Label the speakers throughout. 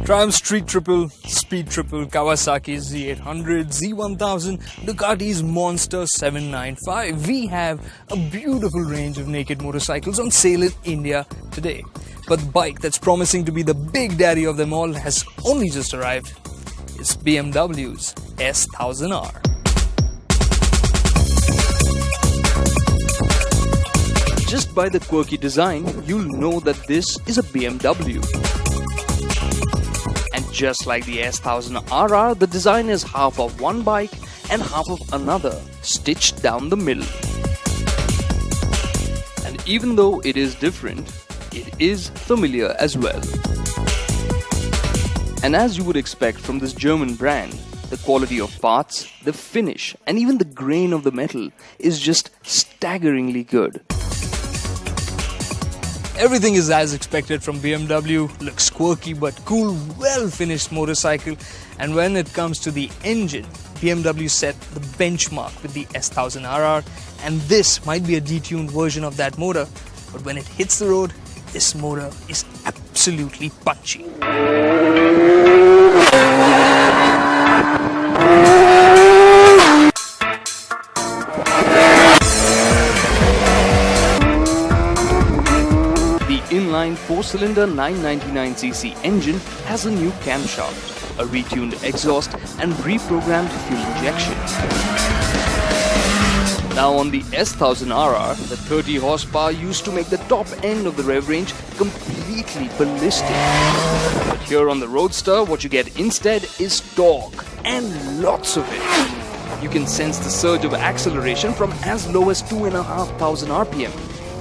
Speaker 1: Triumph Street Triple, Speed Triple, Kawasaki Z800, Z1000, Ducati's Monster 795. We have a beautiful range of naked motorcycles on sale in India today. But the bike that's promising to be the big daddy of them all has only just arrived. It's BMW's S1000R. Just by the quirky design, you'll know that this is a BMW. And just like the S1000RR, the design is half of one bike and half of another, stitched down the middle. And even though it is different, it is familiar as well. And as you would expect from this German brand, the quality of parts, the finish, and even the grain of the metal is just staggeringly good. Everything is as expected from BMW, looks quirky but cool, well-finished motorcycle. And when it comes to the engine, BMW set the benchmark with the S1000RR, and this might be a detuned version of that motor, but when it hits the road, this motor is absolutely punchy. Inline 4-cylinder 999cc engine has a new camshaft, a retuned exhaust and reprogrammed fuel injection. Now on the S1000RR, the 30 horsepower used to make the top end of the rev range completely ballistic. But here on the Roadster, what you get instead is torque, and lots of it. You can sense the surge of acceleration from as low as 2,500 RPM.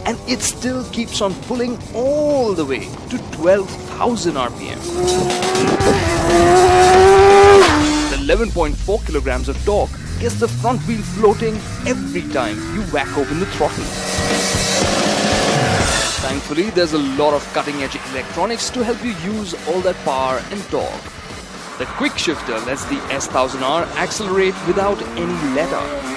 Speaker 1: And it still keeps on pulling all the way to 12,000 RPM. The 11.4 kilograms of torque gets the front wheel floating every time you whack open the throttle. Thankfully, there's a lot of cutting-edge electronics to help you use all that power and torque. The quick shifter lets the S1000R accelerate without any let-up.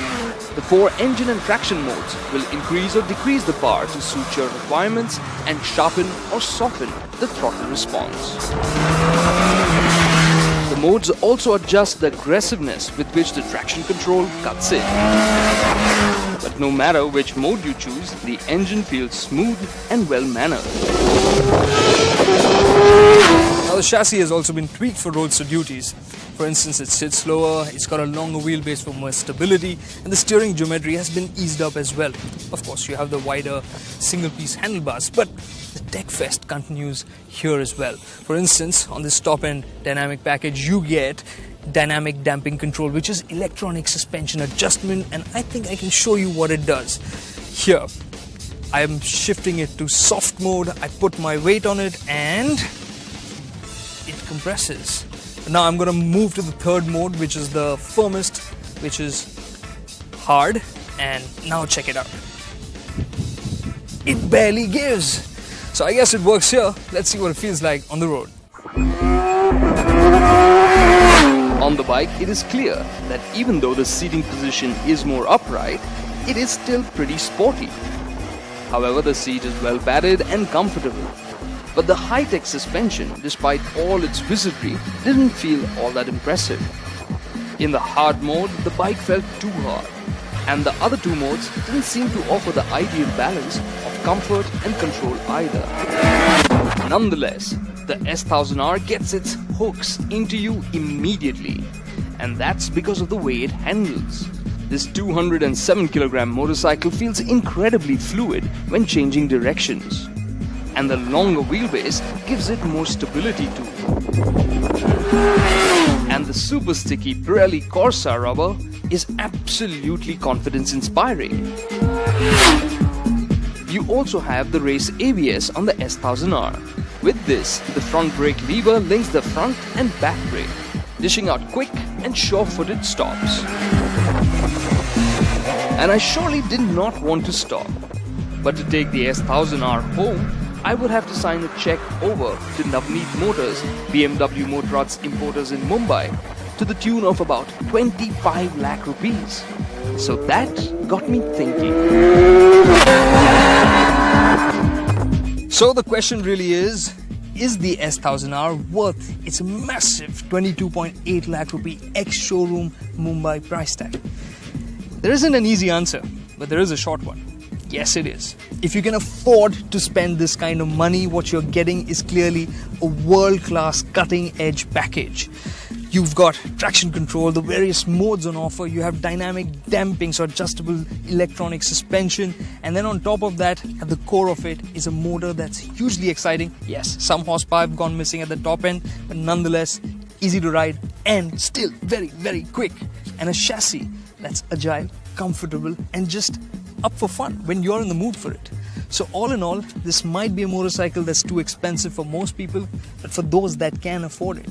Speaker 1: The 4 engine and traction modes will increase or decrease the power to suit your requirements and sharpen or soften the throttle response. The modes also adjust the aggressiveness with which the traction control cuts in. But no matter which mode you choose, the engine feels smooth and well-mannered. Now the chassis has also been tweaked for roadster duties. For instance, it sits slower, it's got a longer wheelbase for more stability, and the steering geometry has been eased up as well. Of course, you have the wider single-piece handlebars, but the tech fest continues here as well. For instance, on this top-end dynamic package, you get dynamic damping control, which is electronic suspension adjustment, and I think I can show you what it does. Here, I am shifting it to soft mode, I put my weight on it, and it compresses. Now I'm going to move to the third mode, which is the firmest, which is hard, and now check it out. It barely gives. So I guess it works here. Let's see what it feels like on the road. On the bike, it is clear that even though the seating position is more upright, it is still pretty sporty. However, the seat is well padded and comfortable. But the high-tech suspension, despite all its wizardry, didn't feel all that impressive. In the hard mode, the bike felt too hard, and the other two modes didn't seem to offer the ideal balance of comfort and control either. Nonetheless, the S1000R gets its hooks into you immediately, and that's because of the way it handles. This 207 kilogram motorcycle feels incredibly fluid when changing directions. And the longer wheelbase gives it more stability too. And the super sticky Pirelli Corsa rubber is absolutely confidence-inspiring. You also have the race ABS on the S1000R. With this, the front brake lever links the front and back brake, dishing out quick and sure-footed stops. And I surely did not want to stop. But to take the S1000R home, I would have to sign a check over to Navneet Motors, BMW Motorrad's importers in Mumbai, to the tune of about 25 lakh rupees. So that got me thinking.
Speaker 2: So the question really is the S1000R worth its massive 22.8 lakh rupee ex-showroom Mumbai price tag? There isn't an easy answer, but there is a short one. Yes, it is. If you can afford to spend this kind of money, what you're getting is clearly a world-class cutting-edge package. You've got traction control, the various modes on offer, you have dynamic damping, so adjustable electronic suspension, and then on top of that, at the core of it is a motor that's hugely exciting. Yes, some horsepower have gone missing at the top end, but nonetheless, easy to ride and still very, very quick. And a chassis that's agile, comfortable, and just up for fun when you're in the mood for it. So all in all, this might be a motorcycle that's too expensive for most people, but for those that can afford it,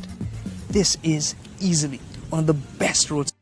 Speaker 2: this is easily one of the best roads.